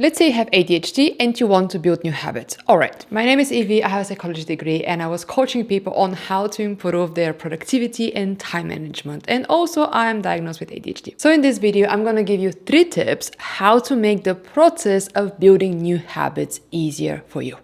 Let's say you have ADHD and you want to build new habits. All right, my name is Evie, I have a psychology degree and I was coaching people on how to improve their productivity and time management. And also I am diagnosed with ADHD. So in this video, I'm gonna give you 3 tips how to make the process of building new habits easier for you.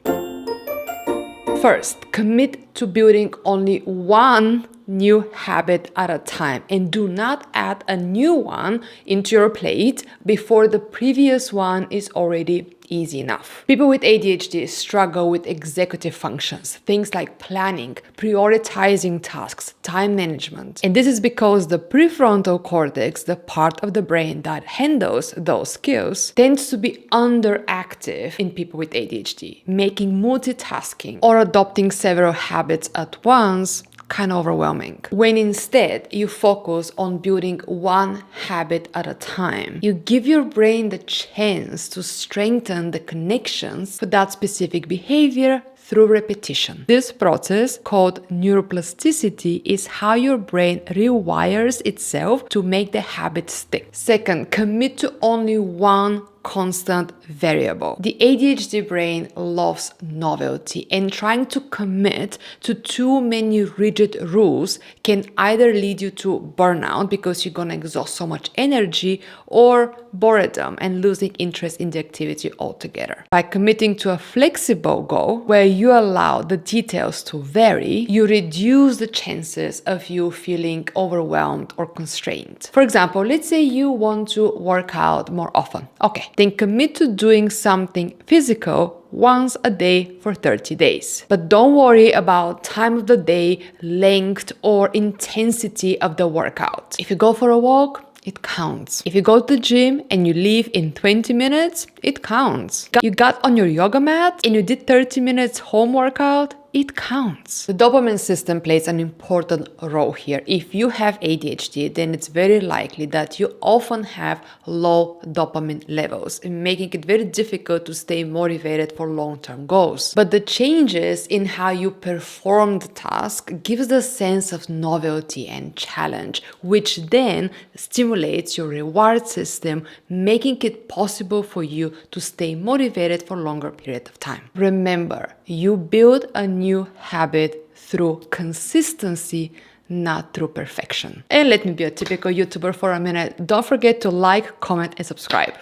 First, commit to building only one new habit at a time and do not add a new one into your plate before the previous one is already easy enough. People with ADHD struggle with executive functions, things like planning, prioritizing tasks, time management. And this is because the prefrontal cortex, the part of the brain that handles those skills, tends to be underactive in people with ADHD, making multitasking or adopting several habits at once kind of overwhelming. When instead you focus on building one habit at a time, you give your brain the chance to strengthen the connections for that specific behavior through repetition. This process, called neuroplasticity, is how your brain rewires itself to make the habit stick. Second, commit to only one constant variable. The ADHD brain loves novelty, and trying to commit to too many rigid rules can either lead you to burnout because you're gonna exhaust so much energy, or boredom and losing interest in the activity altogether. By committing to a flexible goal where you allow the details to vary, you reduce the chances of you feeling overwhelmed or constrained. For example, let's say you want to work out more often. Okay, then commit to doing something physical once a day for 30 days. But don't worry about time of the day, length, or intensity of the workout. If you go for a walk, it counts. If you go to the gym and you leave in 20 minutes, it counts. You got on your yoga mat and you did 30 minutes home workout, it counts. The dopamine system plays an important role here. If you have ADHD, then it's very likely that you often have low dopamine levels, making it very difficult to stay motivated for long-term goals. But the changes in how you perform the task gives the sense of novelty and challenge, which then stimulates your reward system, making it possible for you to stay motivated for a longer period of time. Remember, you build a new habit through consistency, not through perfection. And let me be a typical YouTuber for a minute. Don't forget to like, comment, and subscribe.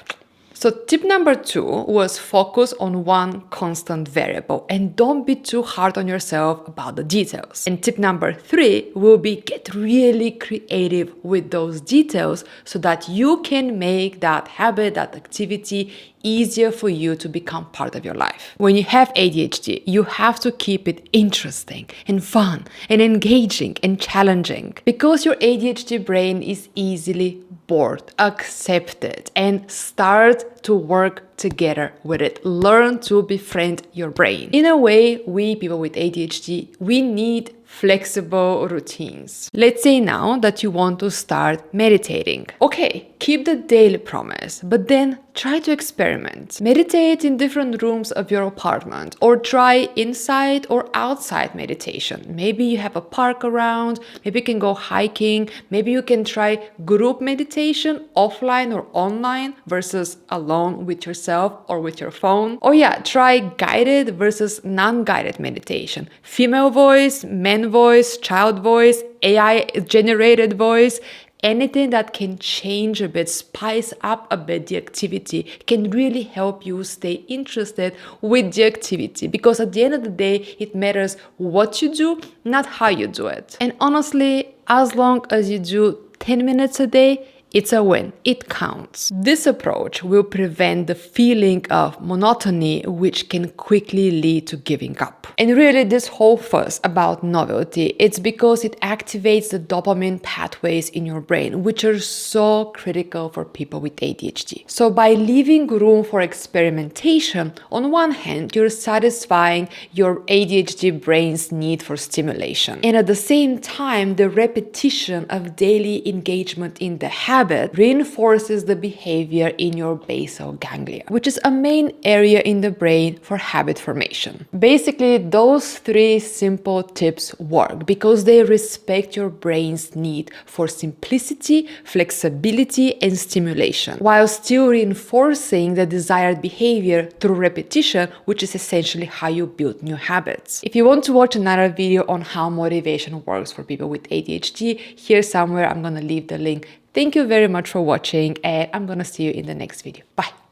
So tip number 2 was focus on one constant variable and don't be too hard on yourself about the details. And tip number 3 will be get really creative with those details so that you can make that habit, that activity easier for you to become part of your life. When you have ADHD, you have to keep it interesting and fun and engaging and challenging. Because your ADHD brain is easily bored, accept it and start to work together with it. Learn to befriend your brain. In a way, we people with ADHD, we need flexible routines. Let's say now that you want to start meditating. Okay, keep the daily promise, but then try to experiment. Meditate in different rooms of your apartment or try inside or outside meditation. Maybe you have a park around, maybe you can go hiking, maybe you can try group meditation offline or online versus alone with yourself or with your phone. Or yeah, try guided versus non-guided meditation. Female voice, man voice, child voice, AI generated voice. Anything that can change a bit, spice up a bit the activity can really help you stay interested with the activity, because at the end of the day, it matters what you do, not how you do it. And honestly, as long as you do 10 minutes a day, it's a win. It counts. This approach will prevent the feeling of monotony, which can quickly lead to giving up. And really, this whole fuss about novelty, it's because it activates the dopamine pathways in your brain, which are so critical for people with ADHD. So by leaving room for experimentation, on one hand, you're satisfying your ADHD brain's need for stimulation. And at the same time, the repetition of daily engagement in the habit habit reinforces the behavior in your basal ganglia, which is a main area in the brain for habit formation. Basically, those three simple tips work because they respect your brain's need for simplicity, flexibility, and stimulation, while still reinforcing the desired behavior through repetition, which is essentially how you build new habits. If you want to watch another video on how motivation works for people with ADHD, here somewhere I'm gonna leave the link. Thank you very much for watching, and I'm gonna see you in the next video. Bye.